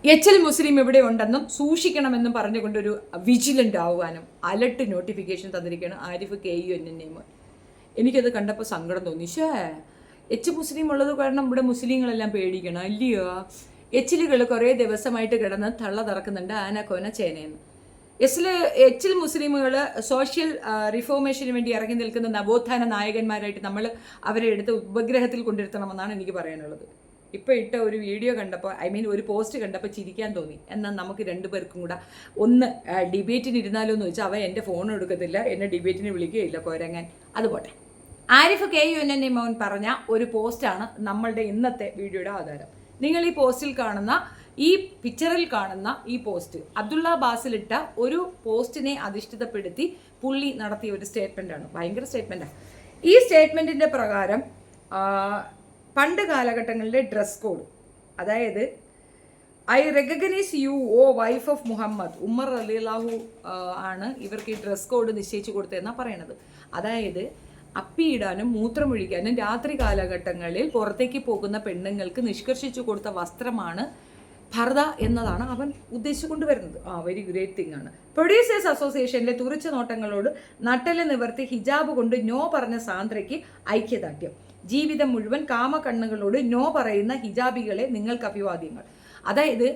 H L മുസ്ലിം ഇവിടെ ഉണ്ടെന്നും സൂക്ഷിക്കണമെന്നും പറഞ്ഞുകൊണ്ടൊരു vigilant ആവാനും അലർട്ട് നോട്ടിഫിക്കേഷൻ തന്നിരിക്കുകയാണ് ആരിഫ് KUNNM. എനിക്കത് കണ്ടപ്പോൾ സങ്കടം തോന്നി. എച്ച് മുസ്ലിം ഉള്ളത് കാരണം ഇവിടെ മുസ്ലിങ്ങളെല്ലാം പേടിക്കണം അല്ലയോ? എച്ചിലുകൾ കുറേ ദിവസമായിട്ട് കിടന്ന് തള്ള തറക്കുന്നുണ്ട് ആനക്കോന ചേനയെന്ന്. എച്ച് എൽ മുസ്ലിമുകൾ സോഷ്യൽ റിഫോർമേഷന് വേണ്ടി ഇറങ്ങി നിൽക്കുന്ന നവോത്ഥാന നായകന്മാരായിട്ട് നമ്മൾ അവരെ എടുത്ത് ഉപഗ്രഹത്തിൽ കൊണ്ടിരുത്തണമെന്നാണ് എനിക്ക് പറയാനുള്ളത്. ഇപ്പോൾ ഇട്ട ഒരു വീഡിയോ കണ്ടപ്പോൾ ഒരു പോസ്റ്റ് കണ്ടപ്പോൾ ചിരിക്കാൻ തോന്നി. എന്നാൽ നമുക്ക് രണ്ടുപേർക്കും കൂടെ ഒന്ന് ഡിബേറ്റിന് ഇരുന്നാലോ എന്ന് ചോദിച്ചാൽ അവൻ എൻ്റെ ഫോൺ എടുക്കത്തില്ല, എന്നെ ഡിബേറ്റിന് വിളിക്കുകയില്ല കോരങ്ങാൻ. അതുപോട്ടെ, ആരിഫ് KUNNM പറഞ്ഞ ഒരു പോസ്റ്റാണ് നമ്മളുടെ ഇന്നത്തെ വീഡിയോയുടെ ആധാരം. നിങ്ങൾ ഈ പോസ്റ്റിൽ കാണുന്ന ഈ പിക്ചറിൽ കാണുന്ന ഈ പോസ്റ്റ് അബ്ദുള്ള ബാസിലിട്ട ഒരു പോസ്റ്റിനെ അധിഷ്ഠിതപ്പെടുത്തി പുള്ളി നടത്തിയ ഒരു സ്റ്റേറ്റ്മെൻറ്റാണ്. ഭയങ്കര സ്റ്റേറ്റ്മെൻറ്റാണ്. ഈ സ്റ്റേറ്റ്മെൻറ്റിൻ്റെ പ്രകാരം പണ്ട് കാലഘട്ടങ്ങളിലെ ഡ്രസ് കോഡ്, അതായത് I recognise you O wife of Muhammad, Umar റളിയല്ലാഹു ആണ് ഇവർക്ക് ഈ ഡ്രസ് കോഡ് നിശ്ചയിച്ചു കൊടുത്തതെന്നാണ് പറയണത്. അതായത് അപ്പിയിടാനും മൂത്രമൊഴിക്കാനും രാത്രി കാലഘട്ടങ്ങളിൽ പുറത്തേക്ക് പോകുന്ന പെണ്ണുങ്ങൾക്ക് നിഷ്കർഷിച്ചു കൊടുത്ത വസ്ത്രമാണ് ഭർദ എന്നതാണ് അവൻ ഉദ്ദേശിച്ചുകൊണ്ട് വരുന്നത്. വെരി ഗ്രേറ്റ് തിങ് ആണ്. പ്രൊഡ്യൂസേഴ്സ് അസോസിയേഷനിലെ തുറിച്ച നോട്ടങ്ങളോട് നട്ടല് നിവർത്തി ഹിജാബ് കൊണ്ട് നോ പറഞ്ഞ സാന്ദ്രയ്ക്ക് ഐക്യദാർഢ്യം. ജീവിതം മുഴുവൻ കാമകണ്ണുകളോട് നോ പറയുന്ന ഹിജാബികളെ നിങ്ങൾക്ക് അഭിവാദ്യങ്ങൾ. അതായത്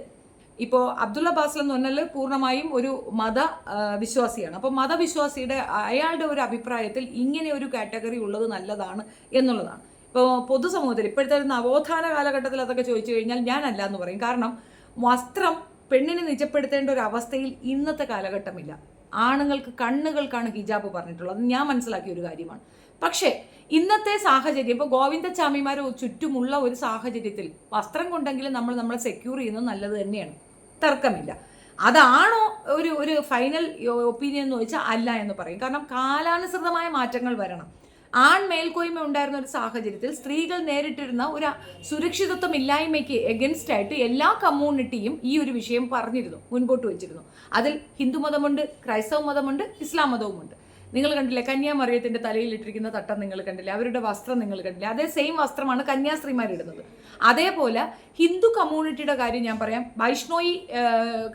ഇപ്പോൾ അബ്ദുള്ള ബാസിൽ എന്ന് പറഞ്ഞാൽ പൂർണ്ണമായും ഒരു മത വിശ്വാസിയാണ്. അപ്പോൾ മതവിശ്വാസിയുടെ അയാളുടെ ഒരു അഭിപ്രായത്തിൽ ഇങ്ങനെ ഒരു കാറ്റഗറി ഉള്ളത് നല്ലതാണ് എന്നുള്ളതാണ്. ഇപ്പോൾ പൊതുസമൂഹത്തിൽ ഇപ്പോഴത്തെ ഒരു നവോത്ഥാന കാലഘട്ടത്തിൽ അതൊക്കെ ചോദിച്ചു കഴിഞ്ഞാൽ ഞാനല്ല എന്ന് പറയും. കാരണം വസ്ത്രം പെണ്ണിനെ നിജപ്പെടുത്തേണ്ട ഒരു അവസ്ഥയിൽ ഇന്നത്തെ കാലഘട്ടമില്ല. ആണുങ്ങൾക്ക് കണ്ണുകൾക്കാണ് ഹിജാബ് പറഞ്ഞിട്ടുള്ളത്. ഞാൻ മനസ്സിലാക്കിയ ഒരു കാര്യമാണ്. പക്ഷേ ഇന്നത്തെ സാഹചര്യം, ഇപ്പോൾ ഗോവിന്ദച്ചാമിമാർ ചുറ്റുമുള്ള ഒരു സാഹചര്യത്തിൽ വസ്ത്രം കൊണ്ടെങ്കിലും നമ്മളെ സെക്യൂർ ചെയ്യുന്നത് നല്ലത് തന്നെയാണ്, തർക്കമില്ല. അതാണോ ഒരു ഫൈനൽ ഒപ്പീനിയൻ എന്ന് ചോദിച്ചാൽ അല്ല എന്ന് പറയും. കാരണം കാലാനുസൃതമായ മാറ്റങ്ങൾ വരണം. ആൺ മേൽക്കോയ്മ ഉണ്ടായിരുന്ന ഒരു സാഹചര്യത്തിൽ സ്ത്രീകൾ നേരിട്ടിരുന്ന ഒരു സുരക്ഷിതത്വം ഇല്ലായ്മയ്ക്ക് എഗൻസ്റ്റ് ആയിട്ട് എല്ലാ കമ്മ്യൂണിറ്റിയും ഈ ഒരു വിഷയം പറഞ്ഞിരുന്നു, മുൻപോട്ട് വെച്ചിരുന്നു. അതിൽ ഹിന്ദു മതമുണ്ട്, ക്രൈസ്തവ മതമുണ്ട്, ഇസ്ലാം മതവുമുണ്ട്. നിങ്ങൾ കണ്ടില്ലേ കന്യാമറിയത്തിൻ്റെ തലയിലിട്ടിരിക്കുന്ന തട്ടം നിങ്ങൾ കണ്ടില്ലേ, അവരുടെ വസ്ത്രം നിങ്ങൾ കണ്ടില്ലേ, അതേ സെയിം വസ്ത്രമാണ് കന്യാസ്ത്രീമാരിടുന്നത്. അതേപോലെ ഹിന്ദു കമ്മ്യൂണിറ്റിയുടെ കാര്യം ഞാൻ പറയാം. വൈഷ്ണോയി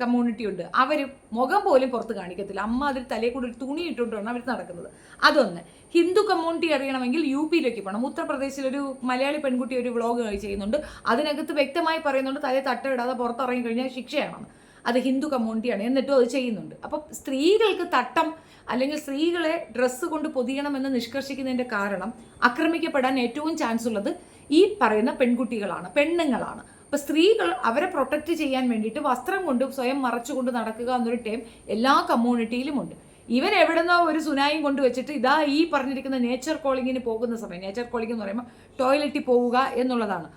കമ്മ്യൂണിറ്റി ഉണ്ട്, അവർ മുഖം പോലും പുറത്ത് കാണിക്കത്തില്ല. അമ്മ അതിൽ തലയിൽ കൂടി ഒരു തുണി ഇട്ടുകൊണ്ടാണ് അവർ നടക്കുന്നത്. അതൊന്ന്. ഹിന്ദു കമ്മ്യൂണിറ്റി അറിയണമെങ്കിൽ UP-യിലേക്ക് പോകണം. ഉത്തർപ്രദേശിലൊരു മലയാളി പെൺകുട്ടി ഒരു വ്ളോഗ് ചെയ്യുന്നുണ്ട്. അതിനകത്ത് വ്യക്തമായി പറയുന്നുണ്ട് തലയിൽ തട്ടമിടാതെ പുറത്തിറങ്ങി കഴിഞ്ഞാൽ ശിക്ഷയാണെന്ന്. അത് ഹിന്ദു കമ്മ്യൂണിറ്റിയാണ്, എന്നിട്ടും അത് ചെയ്യുന്നുണ്ട്. അപ്പം സ്ത്രീകൾക്ക് തട്ടം അല്ലെങ്കിൽ സ്ത്രീകളെ ഡ്രസ്സ് കൊണ്ട് പൊതിയണമെന്ന് നിഷ്കർഷിക്കുന്നതിൻ്റെ കാരണം ആക്രമിക്കപ്പെടാൻ ഏറ്റവും ചാൻസ് ഉള്ളത് ഈ പറയുന്ന പെൺകുട്ടികളാണ്, പെണ്ണുങ്ങളാണ്. അപ്പോൾ സ്ത്രീകൾ അവരെ പ്രൊട്ടക്റ്റ് ചെയ്യാൻ വേണ്ടിയിട്ട് വസ്ത്രം കൊണ്ട് സ്വയം മറച്ചുകൊണ്ട് നടക്കുക എന്നൊരു ടൈം എല്ലാ കമ്മ്യൂണിറ്റിയിലുമുണ്ട്. ഇവൻ എവിടുന്നോ ഒരു സുനായും കൊണ്ട് വെച്ചിട്ട് ഇതാ ഈ പറഞ്ഞിരിക്കുന്ന നേച്ചർ കോളിങ്ങിന് പോകുന്ന സമയം, നേച്ചർ കോളിംഗ് എന്ന് പറയുമ്പോൾ ടോയ്ലറ്റിൽ പോവുക എന്നുള്ളതാണ്.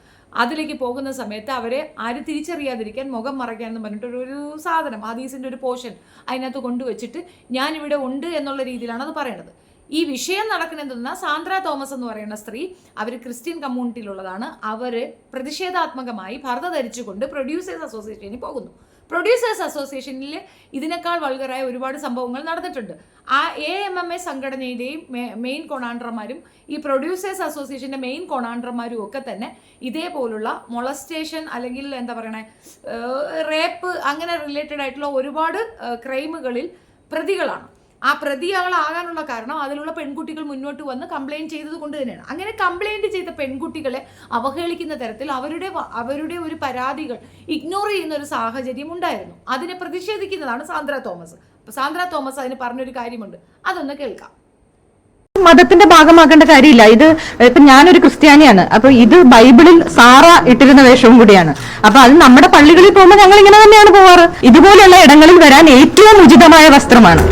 അതിലേക്ക് പോകുന്ന സമയത്ത് അവരെ ആരും തിരിച്ചറിയാതിരിക്കാൻ മുഖം മറയ്ക്കാനെന്ന് പറഞ്ഞിട്ടൊരു സാധനം, ഹദീസിൻ്റെ ഒരു പോർഷൻ അതിനകത്ത് കൊണ്ടുവച്ചിട്ട് ഞാനിവിടെ ഉണ്ട് എന്നുള്ള രീതിയിലാണ് അത് പറയണത്. ഈ വിഷയം നടക്കുന്നതെന്നാൽ സാന്ദ്ര തോമസ് എന്ന് പറയുന്ന സ്ത്രീ, അവർ ക്രിസ്ത്യൻ കമ്മ്യൂണിറ്റിയിലുള്ളതാണ്. അവർ പ്രതിഷേധാത്മകമായി ഭർത ധരിച്ചുകൊണ്ട് പ്രൊഡ്യൂസേഴ്സ് അസോസിയേഷനിൽ പോകുന്നു. പ്രൊഡ്യൂസേഴ്സ് അസോസിയേഷനിൽ ഇതിനേക്കാൾ വൾഗറായ ഒരുപാട് സംഭവങ്ങൾ നടന്നിട്ടുണ്ട്. ആ AMMA സംഘടനയുടെയും മെയിൻ കൊണാൻഡർമാരും ഈ പ്രൊഡ്യൂസേഴ്സ് അസോസിയേഷൻ്റെ മെയിൻ കൊണാൻഡർമാരും ഒക്കെ തന്നെ ഇതേപോലുള്ള മൊളസ്റ്റേഷൻ അല്ലെങ്കിൽ എന്താ പറയണേ റേപ്പ് അങ്ങനെ റിലേറ്റഡ് ആയിട്ടുള്ള ഒരുപാട് ക്രൈമുകളിൽ പ്രതികളാണ്. ആ പ്രതികളാകാനുള്ള കാരണം അതിലുള്ള പെൺകുട്ടികൾ മുന്നോട്ട് വന്ന് കംപ്ലയിൻറ്റ് ചെയ്തത് കൊണ്ട് തന്നെയാണ്. അങ്ങനെ കംപ്ലയിൻറ്റ് ചെയ്ത പെൺകുട്ടികളെ അവഹേളിക്കുന്ന തരത്തിൽ അവരുടെ ഒരു പരാതികൾ ഇഗ്നോർ ചെയ്യുന്ന ഒരു സാഹചര്യം ഉണ്ടായിരുന്നു. അതിനെ പ്രതിഷേധിക്കുന്നതാണ് സാന്ദ്ര തോമസ്. അപ്പോൾ സാന്ദ്ര തോമസ് അതിന് പറഞ്ഞൊരു കാര്യമുണ്ട്, അതൊന്ന് കേൾക്കാം. മതത്തിന്റെ ഭാഗമാക്കേണ്ട കാര്യമില്ല. ഇത് ഇപ്പൊ ഞാനൊരു ക്രിസ്ത്യാനിയാണ്. അപ്പൊ ഇത് ബൈബിളിൽ സാറ ഇട്ടിരുന്ന വേഷവും കൂടിയാണ്. അപ്പൊ അത് നമ്മുടെ പള്ളികളിൽ പോകുമ്പോൾ ഞങ്ങൾ ഇങ്ങനെ തന്നെയാണ് പോവാറ്. ഇതുപോലെയുള്ള ഇടങ്ങളിൽ വരാൻ ഏറ്റവും ഉചിതമായ വസ്ത്രമാണ്.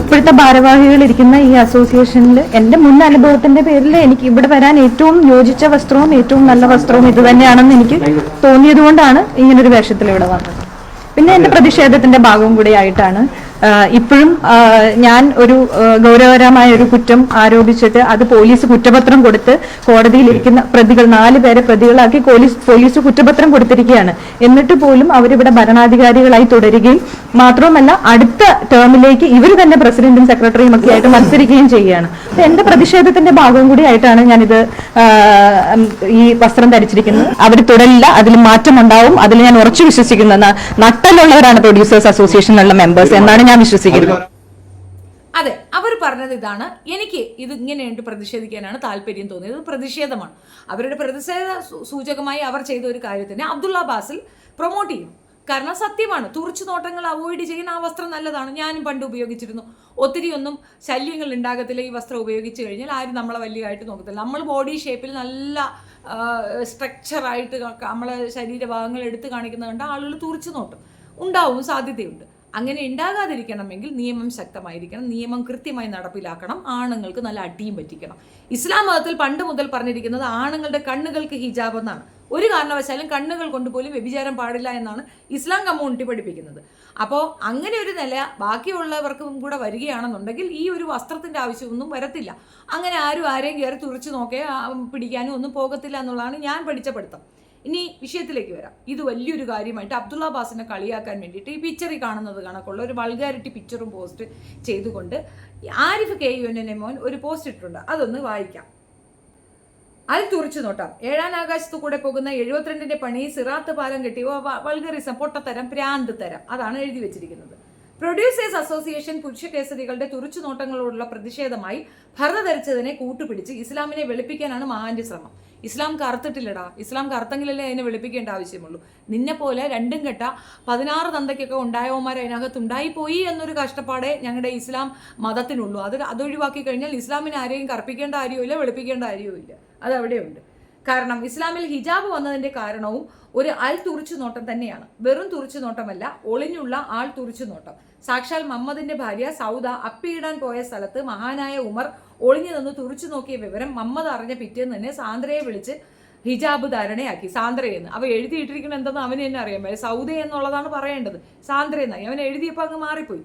ഇപ്പോഴത്തെ ഭാരവാഹികൾ ഇരിക്കുന്ന ഈ അസോസിയേഷനിൽ എന്റെ മുൻ അനുഭവത്തിന്റെ പേരിൽ എനിക്ക് ഇവിടെ വരാൻ ഏറ്റവും യോജിച്ച വസ്ത്രവും ഏറ്റവും നല്ല വസ്ത്രവും ഇത് തന്നെയാണെന്ന് എനിക്ക് തോന്നിയത് കൊണ്ടാണ് ഇങ്ങനൊരു വേഷത്തിൽ ഇവിടെ വന്നത്. പിന്നെ എന്റെ പ്രതിഷേധത്തിന്റെ ഭാഗവും കൂടി ആയിട്ടാണ് ഇപ്പോഴും ഞാൻ ഒരു ഗൗരവകരമായ ഒരു കുറ്റം ആരോപിച്ചിട്ട് അത് പോലീസ് കുറ്റപത്രം കൊടുത്ത് കോടതിയിലിരിക്കുന്ന പ്രതികൾ 4 പേരെ പ്രതികളാക്കി പോലീസ് കുറ്റപത്രം കൊടുത്തിരിക്കുകയാണ്. എന്നിട്ട് പോലും അവരിവിടെ ഭരണാധികാരികളായി തുടരുകയും മാത്രവുമല്ല അടുത്ത ടേമിലേക്ക് ഇവർ തന്നെ പ്രസിഡന്റും സെക്രട്ടറിയും ഒക്കെ ആയിട്ട് മത്സരിക്കുകയും ചെയ്യുകയാണ്. എന്റെ പ്രതിഷേധത്തിന്റെ ഭാഗവും കൂടി ആയിട്ടാണ് ഞാനിത് ഈ വസ്ത്രം ധരിച്ചിരിക്കുന്നത്. അവർ തുടരില്ല, അതിൽ മാറ്റം ഉണ്ടാവും, അതിൽ ഞാൻ ഉറച്ചു വിശ്വസിക്കുന്നു. നട്ടലുള്ളവരാണ് പ്രൊഡ്യൂസേഴ്സ് അസോസിയേഷനിലുള്ള മെമ്പേഴ്സ് എന്നാണ് ഞാൻ വിശ്വസിക്കുന്നത്. അതെ, അവർ പറഞ്ഞത് ഇതാണ്, എനിക്ക് ഇത് ഇങ്ങനെയുണ്ട് പ്രതിഷേധിക്കാനാണ് താല്പര്യം തോന്നിയത്. പ്രതിഷേധമാണ്, അവരുടെ പ്രതിഷേധ സൂചകമായി അവർ ചെയ്ത ഒരു കാര്യത്തിനെ അബ്ദുള്ള ബാസിൽ പ്രൊമോട്ട് ചെയ്യും. കാരണം സത്യമാണ്, തുറിച്ചു നോട്ടങ്ങൾ അവോയ്ഡ് ചെയ്യുന്ന ആ വസ്ത്രം നല്ലതാണ്. ഞാനും പണ്ട് ഉപയോഗിച്ചിരുന്നു. ഒത്തിരി ഒന്നും ശല്യങ്ങൾ ഉണ്ടാകത്തില്ല ഈ വസ്ത്രം ഉപയോഗിച്ച് കഴിഞ്ഞാൽ. ആരും നമ്മളെ വലിയതായിട്ട് നോക്കത്തില്ല. നമ്മൾ ബോഡി ഷേപ്പിൽ നല്ല സ്ട്രക്ചറായിട്ട് നമ്മളെ ശരീരഭാഗങ്ങൾ എടുത്ത് കാണിക്കുന്നത് കണ്ട ആളുകൾ തുറിച്ചു നോട്ടും ഉണ്ടാവും, സാധ്യതയുണ്ട്. അങ്ങനെ ഉണ്ടാകാതിരിക്കണമെങ്കിൽ നിയമം ശക്തമായിരിക്കണം, നിയമം കൃത്യമായി നടപ്പിലാക്കണം, ആണുങ്ങൾക്ക് നല്ല അടിയും പറ്റിക്കണം. ഇസ്ലാം മതത്തിൽ പണ്ട് മുതൽ പറഞ്ഞിരിക്കുന്നത് ആണുങ്ങളുടെ കണ്ണുകൾക്ക് ഹിജാബ് എന്നാണ്. ഒരു കാരണവശാലും കണ്ണുകൾ കൊണ്ടുപോലും വ്യഭിചാരം പാടില്ല എന്നാണ് ഇസ്ലാം കമ്മ്യൂണിറ്റി പഠിപ്പിക്കുന്നത്. അപ്പോൾ അങ്ങനെ ഒരു നില ബാക്കിയുള്ളവർക്കും കൂടെ വരികയാണെന്നുണ്ടെങ്കിൽ ഈ ഒരു വസ്ത്രത്തിൻ്റെ ആവശ്യമൊന്നും വരത്തില്ല. അങ്ങനെ ആരും ആരെയും കയറി തുറച്ചു നോക്കേ പിടിക്കാനും ഒന്നും പോകത്തില്ല എന്നുള്ളതാണ് ഞാൻ പഠിച്ച പഠിത്തം. ഇനി വിഷയത്തിലേക്ക് വരാം. ഇത് വലിയൊരു കാര്യമായിട്ട് അബ്ദുള്ള ബാസിനെ കളിയാക്കാൻ വേണ്ടിയിട്ട് ഈ പിക്ചറിൽ കാണുന്നത് കണക്കുള്ള ഒരു വൾഗാരിറ്റി പിക്ചറും പോസ്റ്റ് ചെയ്തുകൊണ്ട് ആരിഫ് KUNN ഒരു പോസ്റ്റ് ഇട്ടിട്ടുണ്ട്. അതൊന്ന് വായിക്കാം. അത് തുറിച്ചു നോട്ടാം. 7ാം ആകാശത്തു കൂടെ പോകുന്ന 72ന്റെ പണി സിറാത്ത് പാലം കെട്ടി വൾഗറിസം, പൊട്ടത്തരം, പ്രാന്ത് തരം, അതാണ് എഴുതി വെച്ചിരിക്കുന്നത്. പ്രൊഡ്യൂസേഴ്സ് അസോസിയേഷൻ പുരുഷ കേസരികളുടെ തുറിച്ചു നോട്ടങ്ങളോടുള്ള പ്രതിഷേധമായി ഭരത ധരിച്ചതിനെ കൂട്ടുപിടിച്ച് ഇസ്ലാമിനെ വെളുപ്പിക്കാനാണ് മഹാന്റെ ശ്രമം. ഇസ്ലാം കറുത്തിട്ടില്ലടാ, ഇസ്ലാം കറുത്തെങ്കിലല്ലേ അതിനെ വെളുപ്പിക്കേണ്ട ആവശ്യമുള്ളൂ. നിന്നെ പോലെ 2 കെട്ട 16 തന്തയ്ക്കൊക്കെ ഉണ്ടായവന്മാർ അതിനകത്ത് ഉണ്ടായിപ്പോയി എന്നൊരു കഷ്ടപ്പാടേ ഞങ്ങളുടെ ഇസ്ലാം മതത്തിനുള്ളൂ. അതൊഴിവാക്കി കഴിഞ്ഞാൽ ഇസ്ലാമിനെ ആരെയും കറുപ്പിക്കേണ്ട കാര്യമില്ല, വെളുപ്പിക്കേണ്ട കാര്യവുമില്ല. അതവിടെയുണ്ട്. കാരണം ഇസ്ലാമിൽ ഹിജാബ് വന്നതിന്റെ കാരണവും ഒരു തുറിച്ചു നോട്ടം തന്നെയാണ്. വെറും തുറിച്ചു നോട്ടമല്ല, ഒളിഞ്ഞുള്ള തുറിച്ചു നോട്ടം. സാക്ഷാൽ മുഹമ്മദിന്റെ ഭാര്യ സൗദ അപ്പിയിടാൻ പോയ സ്ഥലത്ത് മഹാനായ ഉമർ ഒളിഞ്ഞു നിന്ന് തുറിച്ചു നോക്കിയ വിവരം മുഹമ്മദ് അറിഞ്ഞ പിറ്റേന്ന് തന്നെ സാന്ദ്രയെ വിളിച്ച് ഹിജാബ് ധാരണയാക്കി. സാന്ദ്രയെന്ന് അവ എഴുതിയിട്ടിരിക്കുന്നത് എന്തെന്ന് അവന് തന്നെ അറിയാൻ പറ്റും. സൗദ എന്നുള്ളതാണ് പറയേണ്ടത്, സാന്ദ്രയെന്നായി അവൻ എഴുതിയപ്പോൾ അങ്ങ് മാറിപ്പോയി.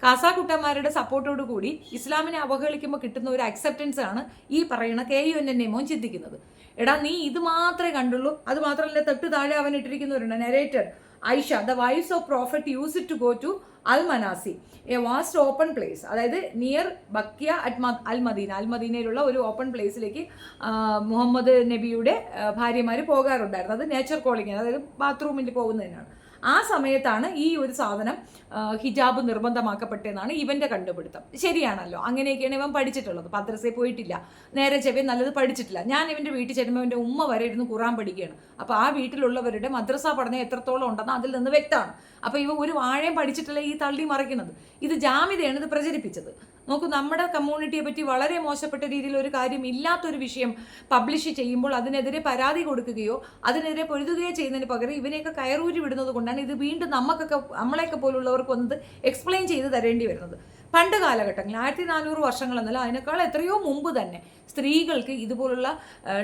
കാസാക്കുട്ടന്മാരുടെ സപ്പോർട്ടോടു കൂടി ഇസ്ലാമിനെ അവഹേളിക്കുമ്പോൾ കിട്ടുന്ന ഒരു അക്സെപ്റ്റൻസ് ആണ് ഈ പറയുന്ന KUNN ചിന്തിക്കുന്നത്. എടാ, നീ ഇത് മാത്രമേ കണ്ടുള്ളൂ. അത് മാത്രമല്ല, തൊട്ട് താഴെ അവൻ ഇട്ടിരിക്കുന്നവരുണ്ട്. Narrator Aisha, the wives of prophet used to go to al Manasi, a vast open place, അതായത് near Baqia al Medina, al മദീനയിലുള്ള ഒരു ഓപ്പൺ പ്ലേസിലേക്ക് മുഹമ്മദ് നബിയുടെ ഭാര്യമാർ പോകാറുണ്ടായിരുന്നു. അത് നേച്ചർ കോളിങ്, അതായത് ബാത്റൂമിൽ പോകുന്നതിനാണ്. ആ സമയത്താണ് ഈ ഒരു സാധനം ഹിജാബ് നിർബന്ധമാക്കപ്പെട്ടതെന്നാണ് ഇവന്റെ കണ്ടുപിടുത്തം. ശരിയാണല്ലോ, അങ്ങനെയൊക്കെയാണ് ഇവൻ പഠിച്ചിട്ടുള്ളത്. മദ്രസയിൽ പോയിട്ടില്ല, നേരെ ചെവ്വേ നല്ലത് പഠിച്ചിട്ടില്ല. ഞാൻ ഇവന്റെ വീട്ടിൽ ചെല്ലുമ്പോൾ ഇവന്റെ ഉമ്മ വരെ ഇരുന്ന് ഖുറാൻ പഠിക്കുകയാണ്. അപ്പോൾ ആ വീട്ടിലുള്ളവരുടെ മദ്രസ പഠനം എത്രത്തോളം ഉണ്ടെന്ന് അതിൽ നിന്ന് വ്യക്തമാണ്. അപ്പോൾ ഇവ ഒരു വാഴയും പഠിച്ചിട്ടല്ല ഈ തള്ളി മറിക്കുന്നത്. ഇത് ജാമിതയാണ് ഇത് പ്രചരിപ്പിച്ചത്. നോക്കൂ, നമ്മുടെ കമ്മ്യൂണിറ്റിയെ പറ്റി വളരെ മോശപ്പെട്ട രീതിയിൽ ഒരു കാര്യം ഇല്ലാത്തൊരു വിഷയം പബ്ലിഷ് ചെയ്യുമ്പോൾ അതിനെതിരെ പരാതി കൊടുക്കുകയോ അതിനെതിരെ പൊരുതുകയോ ചെയ്യുന്നതിന് പകരം ഇവനെയൊക്കെ കയറൂരി വിടുന്നത് കൊണ്ടാണ് ഇത് വീണ്ടും നമ്മളെയൊക്കെ പോലുള്ളവർക്ക് വന്നത് എക്സ്പ്ലെയിൻ ചെയ്ത് തരേണ്ടി വരുന്നത്. പണ്ട് കാലഘട്ടങ്ങളിൽ 1400 വർഷങ്ങൾ എന്നല്ല, അതിനേക്കാൾ എത്രയോ മുമ്പ് തന്നെ സ്ത്രീകൾക്ക് ഇതുപോലുള്ള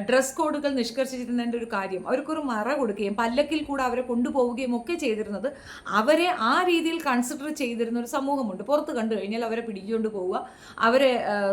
ഡ്രസ് കോഡുകൾ നിഷ്കർഷിച്ചിരുന്നതിൻ്റെ ഒരു കാര്യം, അവർക്കൊരു മറ കൊടുക്കുകയും പല്ലക്കിൽ കൂടെ അവരെ കൊണ്ടുപോവുകയും ഒക്കെ ചെയ്തിരുന്നത് അവരെ ആ രീതിയിൽ കൺസിഡർ ചെയ്തിരുന്ന ഒരു സമൂഹമുണ്ട്. പുറത്ത് കണ്ടു കഴിഞ്ഞാൽ അവരെ പിടിച്ചുകൊണ്ട് പോവുക, അവരെ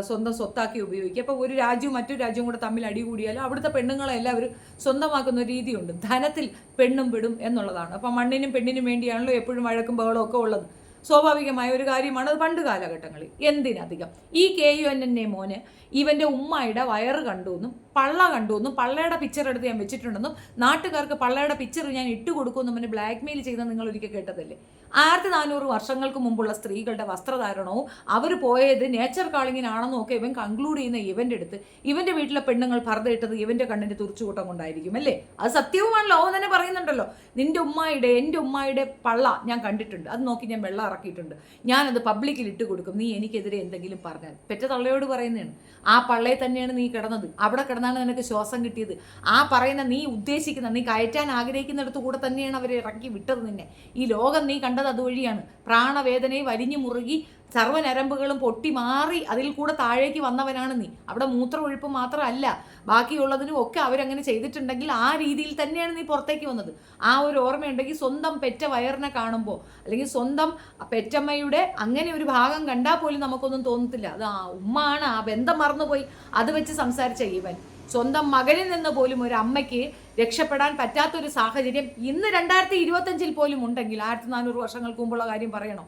സ്വന്തം സ്വത്താക്കി ഉപയോഗിക്കുക. അപ്പോൾ ഒരു രാജ്യവും മറ്റൊരു രാജ്യവും കൂടെ തമ്മിൽ അടികൂടിയാലും അവിടുത്തെ പെണ്ണുങ്ങളെല്ലാം അവർ സ്വന്തമാക്കുന്ന ഒരു രീതിയുണ്ട്. ധനത്തിൽ പെണ്ണും പെടും എന്നുള്ളതാണ്. അപ്പോൾ മണ്ണിനും പെണ്ണിനും വേണ്ടിയാണല്ലോ എപ്പോഴും വഴക്കും ബഹളവും ഒക്കെ ഉള്ളത്. സ്വാഭാവികമായ ഒരു കാര്യമാണ് അത് പണ്ട് കാലഘട്ടങ്ങളിൽ. എന്തിനധികം ഈ KUNN ഇവൻ്റെ ഉമ്മയുടെ വയറ് കണ്ടുവെന്നും പള്ള കണ്ടുവെന്നും പള്ളയുടെ പിക്ചർ എടുത്ത് ഞാൻ വെച്ചിട്ടുണ്ടെന്നും നാട്ടുകാർക്ക് പള്ളയുടെ പിക്ചർ ഞാൻ ഇട്ട് കൊടുക്കുമെന്നും അവനെ ബ്ലാക്ക്മെയിൽ ചെയ്ത നിങ്ങൾ ഒരിക്കൽ കേട്ടതല്ലേ? 1400 വർഷങ്ങൾക്ക് മുമ്പുള്ള സ്ത്രീകളുടെ വസ്ത്രധാരണവും അവർ പോയത് നേച്ചർ കാളിങ്ങിനാണെന്നും ഒക്കെ ഇവൻ കൺക്ലൂഡ് ചെയ്യുന്ന ഇവൻ്റെ അടുത്ത് ഇവൻ്റെ വീട്ടിലെ പെണ്ണുങ്ങൾ പർദ്ദ ഇട്ടത് ഇവൻ്റെ കണ്ണിൻ്റെ തുറിച്ചുകൂട്ടം കൊണ്ടായിരിക്കും അല്ലേ? അത് സത്യവുമാണല്ലോ. അവൻ തന്നെ പറയുന്നുണ്ടല്ലോ, നിൻ്റെ ഉമ്മായുടെ എൻ്റെ ഉമ്മായുടെ പള്ള ഞാൻ കണ്ടിട്ടുണ്ട്, അത് നോക്കി ഞാൻ വെള്ളം ഇറക്കിയിട്ടുണ്ട്, ഞാനത് പബ്ലിക്കിൽ ഇട്ട് കൊടുക്കും, നീ എനിക്കെതിരെ എന്തെങ്കിലും പറഞ്ഞാൽ. പെറ്റ തള്ളയോട് പറയുന്നതാണ്. ആ പള്ളയെ തന്നെയാണ് നീ കിടന്നത്, അവിടെ കിടന്നാണ് നിനക്ക് ശ്വാസം കിട്ടിയത്. ആ പറയുന്ന നീ ഉദ്ദേശിക്കുന്ന നീ കയറ്റാൻ ആഗ്രഹിക്കുന്നിടത്ത് കൂടെ തന്നെയാണ് അവർ ഇറക്കി വിട്ടത് നിന്നെ. ഈ ലോകം നീ കണ്ടത് അതുവഴിയാണ്. പ്രാണവേദനയെ വലിഞ്ഞു മുറുകി സർവ്വനരമ്പുകളും പൊട്ടി മാറി അതിൽ കൂടെ താഴേക്ക് വന്നവനാണ് നീ. അവിടെ മൂത്രമൊഴുപ്പ് മാത്രമല്ല, ബാക്കിയുള്ളതിനും ഒക്കെ അവരങ്ങനെ ചെയ്തിട്ടുണ്ടെങ്കിൽ ആ രീതിയിൽ തന്നെയാണ് നീ പുറത്തേക്ക് വന്നത്. ആ ഒരു ഓർമ്മയുണ്ടെങ്കിൽ സ്വന്തം പെറ്റ വയറിനെ കാണുമ്പോൾ, അല്ലെങ്കിൽ സ്വന്തം പെറ്റമ്മയുടെ അങ്ങനെ ഒരു ഭാഗം കണ്ടാൽ പോലും നമുക്കൊന്നും തോന്നത്തില്ല. അത് ആ ഉമ്മാണ്, ആ ബന്ധം മറന്നുപോയി. അത് വെച്ച് സംസാരിച്ച ഇവൻ സ്വന്തം മകനിൽ നിന്ന് പോലും ഒരു അമ്മയ്ക്ക് രക്ഷപ്പെടാൻ പറ്റാത്തൊരു സാഹചര്യം ഇന്ന് 2025 പോലും ഉണ്ടെങ്കിൽ, 1400 വർഷങ്ങൾക്ക് മുമ്പുള്ള കാര്യം പറയണോ?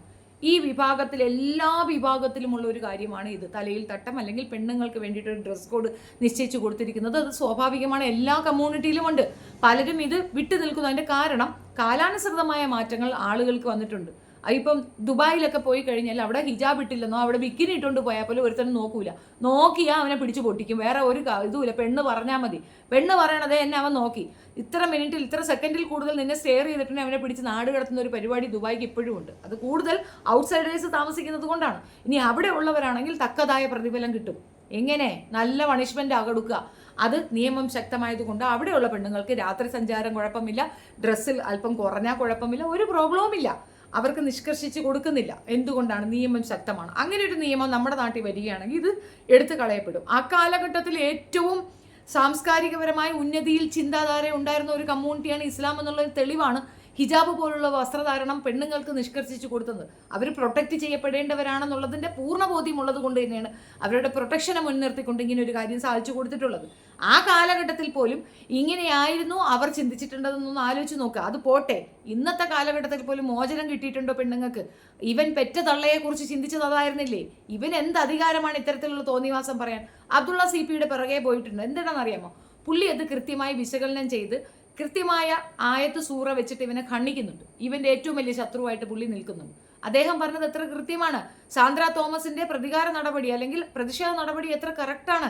ഈ വിഭാഗത്തിൽ എല്ലാ വിഭാഗത്തിലുമുള്ള ഒരു കാര്യമാണ് ഇത്. തലയിൽ തട്ടം അല്ലെങ്കിൽ പെണ്ണുങ്ങൾക്ക് വേണ്ടിയിട്ട് ഒരു ഡ്രസ് കോഡ് നിശ്ചയിച്ചു കൊടുത്തിരിക്കുന്നത്. അത് സ്വാഭാവികമാണ്, എല്ലാ കമ്മ്യൂണിറ്റിയിലുമുണ്ട്. പലരും ഇത് വിട്ടു നിൽക്കുന്നു. അതിൻ്റെ കാരണം കാലാനുസൃതമായ മാറ്റങ്ങൾ ആളുകൾക്ക് വന്നിട്ടുണ്ട്. ഇപ്പം ദുബായിലൊക്കെ പോയി കഴിഞ്ഞാൽ അവിടെ ഹിജാബ് ഇട്ടില്ലെന്നോ അവിടെ ബിക്കിനി ഇട്ടുകൊണ്ട് പോയാൽ പോലും ഒരുത്തനും നോക്കൂല. നോക്കിയാൽ അവനെ പിടിച്ചു പൊട്ടിക്കും. വേറെ ഒരു ഇതുമില്ല. പെണ്ണ് പറഞ്ഞാൽ മതി. പെണ്ണ് പറയണതേ എന്നെ അവൻ നോക്കി. ഇത്ര മിനിറ്റിൽ ഇത്ര സെക്കൻഡിൽ കൂടുതൽ നിന്നെ സ്റ്റെയർ ചെയ്തിട്ടുണ്ടെങ്കിൽ അവനെ പിടിച്ച് നാട് കടത്തുന്ന ഒരു പരിപാടി ദുബായിക്ക് ഇപ്പോഴും ഉണ്ട്. അത് കൂടുതൽ ഔട്ട്സൈഡേഴ്സ് താമസിക്കുന്നത് കൊണ്ടാണ്. ഇനി അവിടെ ഉള്ളവരാണെങ്കിൽ തക്കതായ പ്രതിഫലം കിട്ടും. എങ്ങനെ? നല്ല പണിഷ്മെന്റ് കൊടുക്കുക. അത് നിയമം ശക്തമായതുകൊണ്ട് അവിടെയുള്ള പെണ്ണുങ്ങൾക്ക് രാത്രി സഞ്ചാരം കുഴപ്പമില്ല, ഡ്രസ്സിൽ അല്പം കുറഞ്ഞാൽ കുഴപ്പമില്ല, ഒരു പ്രോബ്ലവുമില്ല. അവർക്ക് നിഷ്കർഷിച്ച് കൊടുക്കുന്നില്ല. എന്തുകൊണ്ടാണ്? നിയമം ശക്തമാണ്. അങ്ങനെ ഒരു നിയമം നമ്മുടെ നാട്ടിൽ വരികയാണെങ്കിൽ ഇത് എടുത്തു കളയപ്പെടും. ആ കാലഘട്ടത്തിൽ ഏറ്റവും സാംസ്കാരികപരമായ ഉന്നതിയിൽ ചിന്താധാര ഉണ്ടായിരുന്ന ഒരു കമ്മ്യൂണിറ്റിയാണ് ഇസ്ലാം എന്നുള്ളൊരു തെളിവാണ് ഹിജാബ് പോലുള്ള വസ്ത്രധാരണം പെണ്ണുങ്ങൾക്ക് നിഷ്കർഷിച്ചു കൊടുത്തത്. അവർ പ്രൊട്ടക്റ്റ് ചെയ്യപ്പെടേണ്ടവരാണെന്നുള്ളതിൻ്റെ പൂർണ്ണ ബോധ്യമുള്ളത് കൊണ്ട് തന്നെയാണ് അവരുടെ പ്രൊട്ടക്ഷനെ മുൻനിർത്തിക്കൊണ്ട് ഇങ്ങനെ ഒരു കാര്യം സാധിച്ചു കൊടുത്തിട്ടുള്ളത്. ആ കാലഘട്ടത്തിൽ പോലും ഇങ്ങനെയായിരുന്നു അവർ ചിന്തിച്ചിട്ടുണ്ടെന്നൊന്ന് ആലോചിച്ച് നോക്കുക. അത് പോട്ടെ, ഇന്നത്തെ കാലഘട്ടത്തിൽ പോലും മോചനം കിട്ടിയിട്ടുണ്ടോ പെണ്ണുങ്ങൾക്ക്? ഇവൻ പെറ്റ തള്ളയെക്കുറിച്ച് ചിന്തിച്ചത് അതായിരുന്നില്ലേ? ഇവൻ എന്ത് അധികാരമാണ് ഇത്തരത്തിലുള്ള തോന്നിവാസം പറയാൻ? അബ്ദുള്ള CPയുടെ പിറകെ പോയിട്ടുണ്ട്. എന്താണെന്നറിയാമോ? പുള്ളി അത് കൃത്യമായി വിശകലനം ചെയ്ത് കൃത്യമായ ആയത്ത് സൂറ വെച്ചിട്ട് ഇവനെ ഖണ്ഡിക്കുന്നുണ്ട്. ഇവന്റെ ഏറ്റവും വലിയ ശത്രുവായിട്ട് പുള്ളി നിൽക്കുന്നുണ്ട്. അദ്ദേഹം പറഞ്ഞത് എത്ര കൃത്യമാണ്. സാന്ദ്ര തോമസിന്റെ പ്രതികാര നടപടി അല്ലെങ്കിൽ പ്രതിഷേധ നടപടി എത്ര കറക്റ്റാണ്.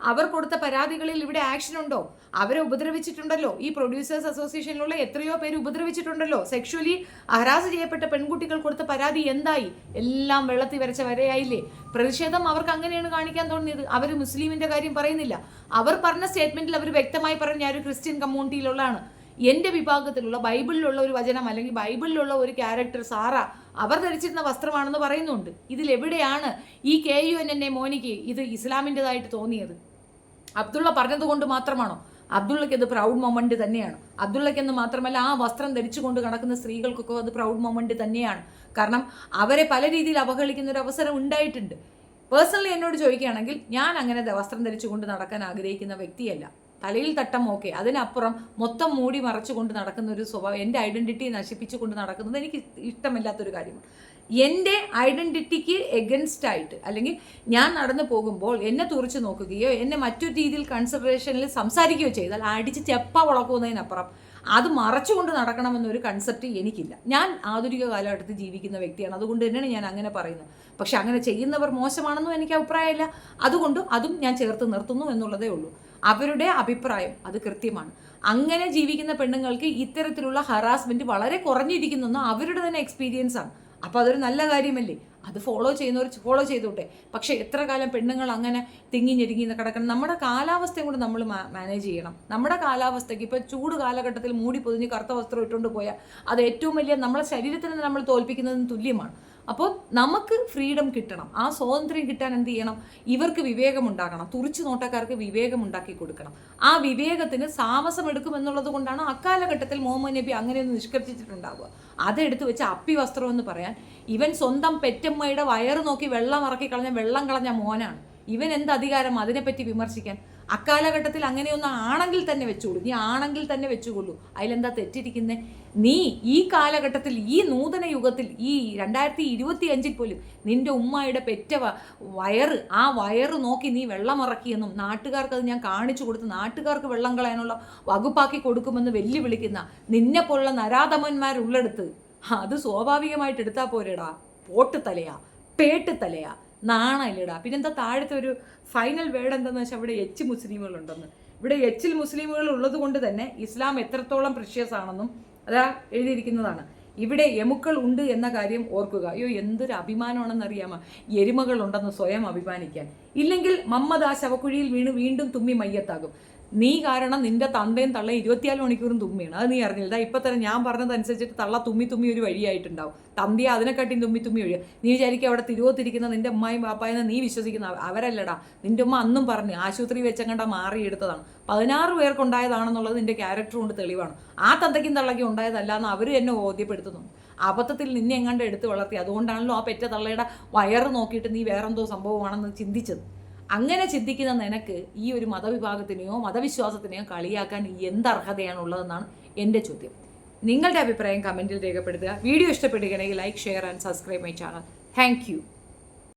അവർ കൊടുത്ത പരാതികളിൽ ഇവിടെ ആക്ഷൻ ഉണ്ടോ? അവരെ ഉപദ്രവിച്ചിട്ടുണ്ടല്ലോ. ഈ പ്രൊഡ്യൂസേഴ്സ് അസോസിയേഷനിലുള്ള എത്രയോ പേര് ഉപദ്രവിച്ചിട്ടുണ്ടല്ലോ. സെക്ഷുവലി ഹരാസ് ചെയ്യപ്പെട്ട പെൺകുട്ടികൾ കൊടുത്ത പരാതി എന്തായി? എല്ലാം വെള്ളത്തിൽ വരച്ച വരെയായില്ലേ? പ്രതിഷേധം അവർക്ക് അങ്ങനെയാണ് കാണിക്കാൻ തോന്നിയത്. അവർ മുസ്ലിമിന്റെ കാര്യം പറയുന്നില്ല. അവർ പറഞ്ഞ സ്റ്റേറ്റ്മെന്റിൽ അവർ വ്യക്തമായി പറഞ്ഞു, ഞാൻ ഒരു ക്രിസ്ത്യൻ കമ്മ്യൂണിറ്റിയിലുള്ളതാണ്, എൻ്റെ വിഭാഗത്തിലുള്ള ബൈബിളിലുള്ള ഒരു വചനം അല്ലെങ്കിൽ ബൈബിളിലുള്ള ഒരു ക്യാരക്ടർ സാറ അവർ ധരിച്ചിരുന്ന വസ്ത്രമാണെന്ന് പറയുന്നുണ്ട്. ഇതിലെവിടെയാണ് ഈ KUNNA മോനിക്ക് ഇത് ഇസ്ലാമിൻ്റെതായിട്ട് തോന്നിയത്? അബ്ദുള്ള പറഞ്ഞത് കൊണ്ട് മാത്രമാണോ? അബ്ദുള്ളയ്ക്ക് അത് പ്രൗഡ് മൊമെന്റ് തന്നെയാണ്. അബ്ദുള്ളയ്ക്കെന്ന് മാത്രമല്ല, ആ വസ്ത്രം ധരിച്ചുകൊണ്ട് നടക്കുന്ന സ്ത്രീകൾക്കൊക്കെ അത് പ്രൗഡ് മൊമെന്റ് തന്നെയാണ്. കാരണം അവരെ പല രീതിയിൽ അവഹേളിക്കുന്ന ഒരു അവസരം ഉണ്ടായിട്ടുണ്ട്. പേഴ്സണലി എന്നോട് ചോദിക്കുകയാണെങ്കിൽ ഞാൻ അങ്ങനെ വസ്ത്രം ധരിച്ചുകൊണ്ട് നടക്കാൻ ആഗ്രഹിക്കുന്ന വ്യക്തിയല്ല. തലയിൽ തട്ടം ഓക്കെ, അതിനപ്പുറം മൊത്തം മൂടി മറച്ചുകൊണ്ട് നടക്കുന്ന ഒരു സ്വഭാവം, എൻ്റെ ഐഡൻറ്റിറ്റി നശിപ്പിച്ചുകൊണ്ട് നടക്കുന്നത് എനിക്ക് ഇഷ്ടമില്ലാത്തൊരു കാര്യമാണ്. എൻ്റെ ഐഡൻറ്റിറ്റിക്ക് എഗൻസ്റ്റ് ആയിട്ട് അല്ലെങ്കിൽ ഞാൻ നടന്നു പോകുമ്പോൾ എന്നെ തുറച്ച് നോക്കുകയോ എന്നെ മറ്റൊരു രീതിയിൽ കൺസിഡറേഷനിൽ സംസാരിക്കുകയോ ചെയ്താൽ അടിച്ച് ചെപ്പ വളക്കുന്നതിനപ്പുറം അത് മറച്ചുകൊണ്ട് നടക്കണമെന്നൊരു കൺസെപ്റ്റ് എനിക്കില്ല. ഞാൻ ആധുനിക കാലഘട്ടത്തിൽ ജീവിക്കുന്ന വ്യക്തിയാണ്. അതുകൊണ്ട് തന്നെയാണ് ഞാൻ അങ്ങനെ പറയുന്നത്. പക്ഷെ അങ്ങനെ ചെയ്യുന്നവർ മോശമാണെന്നും എനിക്ക് അഭിപ്രായമില്ല. അതുകൊണ്ട് അതും ഞാൻ ചേർത്ത് നിർത്തുന്നു എന്നുള്ളതേ ഉള്ളൂ. അവരുടെ അഭിപ്രായം അത് കൃത്യമാണ്. അങ്ങനെ ജീവിക്കുന്ന പെണ്ണുങ്ങൾക്ക് ഇത്തരത്തിലുള്ള ഹറാസ്മെന്റ് വളരെ കുറഞ്ഞിരിക്കുന്നു അവരുടെ തന്നെ എക്സ്പീരിയൻസ് ആണ്. അപ്പോൾ അതൊരു നല്ല കാര്യമല്ലേ? അത് ഫോളോ ചെയ്യുന്നവർ ഫോളോ ചെയ്തോട്ടെ. പക്ഷേ എത്ര കാലം പെണ്ണുങ്ങൾ അങ്ങനെ തിങ്ങി ഞെരുങ്ങി കിടക്കണം? നമ്മുടെ കാലാവസ്ഥയും കൂടെ നമ്മൾ മാനേജ് ചെയ്യണം. നമ്മുടെ കാലാവസ്ഥയ്ക്ക് ഇപ്പോൾ ചൂട് കാലഘട്ടത്തിൽ മൂടി പൊതിഞ്ഞ് കറുത്ത വസ്ത്രം ഇട്ടുകൊണ്ട് പോയാൽ അത് ഏറ്റവും വലിയ നമ്മളെ ശരീരത്തിന് നമ്മൾ തോൽപ്പിക്കുന്നതിന് തുല്യമാണ്. അപ്പോൾ നമുക്ക് ഫ്രീഡം കിട്ടണം. ആ സ്വാതന്ത്ര്യം കിട്ടാൻ എന്ത് ചെയ്യണം? ഇവർക്ക് വിവേകമുണ്ടാകണം. തുറിച്ചു നോട്ടക്കാർക്ക് വിവേകമുണ്ടാക്കി കൊടുക്കണം. ആ വിവേകത്തിന് താമസം എടുക്കുമെന്നുള്ളത് കൊണ്ടാണ് അക്കാലഘട്ടത്തിൽ മുഹമ്മദ് നബി അങ്ങനെയൊന്ന് നിഷ്കർഷിച്ചിട്ടുണ്ടാവുക. അതെടുത്ത് വെച്ച് അപ്പി വസ്ത്രം എന്ന് പറയാൻ ഇവൻ സ്വന്തം പെറ്റമ്മയുടെ വയറ് നോക്കി വെള്ളം കളഞ്ഞ മോനാണ്. ഇവൻ എന്ത് അധികാരം അതിനെപ്പറ്റി വിമർശിക്കാൻ? അക്കാലഘട്ടത്തിൽ അങ്ങനെയൊന്നും ആണെങ്കിൽ തന്നെ വെച്ചുകൊള്ളൂ. നീ ആണെങ്കിൽ തന്നെ വെച്ചുകൊള്ളൂ. അതിലെന്താ തെറ്റിരിക്കുന്നേ? നീ ഈ കാലഘട്ടത്തിൽ, ഈ നൂതന യുഗത്തിൽ, ഈ 2025 പോലും നിന്റെ ഉമ്മയുടെ പെറ്റ ആ വയറ് നോക്കി നീ വെള്ളമിറക്കിയെന്നും നാട്ടുകാർക്ക് അത് ഞാൻ കാണിച്ചു കൊടുത്ത് നാട്ടുകാർക്ക് വെള്ളം കളയാനുള്ള വകുപ്പാക്കി കൊടുക്കുമെന്ന് വെല്ലുവിളിക്കുന്ന നിന്നെ പോലുള്ള നരാധമന്മാരുള്ളെടുത്ത് അത് സ്വാഭാവികമായിട്ട് എടുത്താൽ പോരെടാ. പോട്ടുതലയാ, പേട്ടുതലയാ, നാണയില്ലടാ. പിന്നെന്താ താഴത്തെ ഒരു ഫൈനൽ വേർഡ് എന്താണെന്ന് വെച്ചാൽ ഇവിടെ എച്ച് മുസ്ലിമുകളുണ്ടെന്ന്. ഇവിടെ എച്ചിൽ മുസ്ലിമുകൾ ഉള്ളത് കൊണ്ട് തന്നെ ഇസ്ലാം എത്രത്തോളം പ്രഷ്യസ് ആണെന്നും അതാ എഴുതിയിരിക്കുന്നതാണ്. ഇവിടെ എമുക്കൾ ഉണ്ട് എന്ന കാര്യം ഓർക്കുക. അയ്യോ എന്തൊരു അഭിമാനമാണെന്നറിയാമോ എരുമകൾ ഉണ്ടെന്ന് സ്വയം അഭിമാനിക്കാൻ. ഇല്ലെങ്കിൽ മമ്മദ് ആ ശവക്കുഴിയിൽ വീണ് വീണ്ടും തുമ്മി മയ്യത്താകും. നീ കാരണം നിന്റെ തന്തയും തള്ള 24 മണിക്കൂറും തുമ്മിയാണ്. അത് നീ അറിഞ്ഞില്ല. ഇപ്പം തന്നെ ഞാൻ പറഞ്ഞതനുസരിച്ചിട്ട് തള്ള തുമ്മി ഒരു വഴിയായിട്ടുണ്ടാവും. തന്തിയെ അതിനെക്കാട്ടിയും തുമ്മി വഴിയാണ്. നീ വിചാരിക്കുക അവിടെ തിരുവോത്തിരിക്കുന്ന നിന്റെ ഉമ്മായും പാപ്പായെന്ന് നീ വിശ്വസിക്കുന്ന അവരല്ലടാ. നിന്റെ ഉമ്മ അന്നും പറഞ്ഞു ആശുപത്രി വെച്ചങ്ങണ്ട മാറിയെടുത്തതാണ്. 16 പേർക്കുണ്ടായതാണെന്നുള്ളത് നിന്റെ ക്യാരക്ടർ കൊണ്ട് തെളിവാണ്. ആ തന്തയ്ക്കും തള്ളയ്ക്കും ഉണ്ടായതല്ല എന്ന് അവർ എന്നെ ബോധ്യപ്പെടുത്തുന്നു. അബദ്ധത്തിൽ നിന്നെ എങ്ങാണ്ട് എടുത്ത് വളർത്തി. അതുകൊണ്ടാണല്ലോ ആ പെറ്റ തള്ളയുടെ വയറ് നോക്കിയിട്ട് നീ വേറെന്തോ സംഭവമാണെന്ന് ചിന്തിച്ചത്. അങ്ങനെ ചിന്തിക്കുന്ന നിനക്ക് ഈ ഒരു മതവിഭാഗത്തിനെയോ മതവിശ്വാസത്തിനെയോ കളിയാക്കാൻ എന്തർഹതയാണുള്ളതെന്നാണ് എൻ്റെ ചോദ്യം. നിങ്ങളുടെ അഭിപ്രായം കമൻറ്റിൽ രേഖപ്പെടുത്തുക. വീഡിയോ ഇഷ്ടപ്പെടുകയാണെങ്കിൽ like, share and subscribe my channel. Thank you.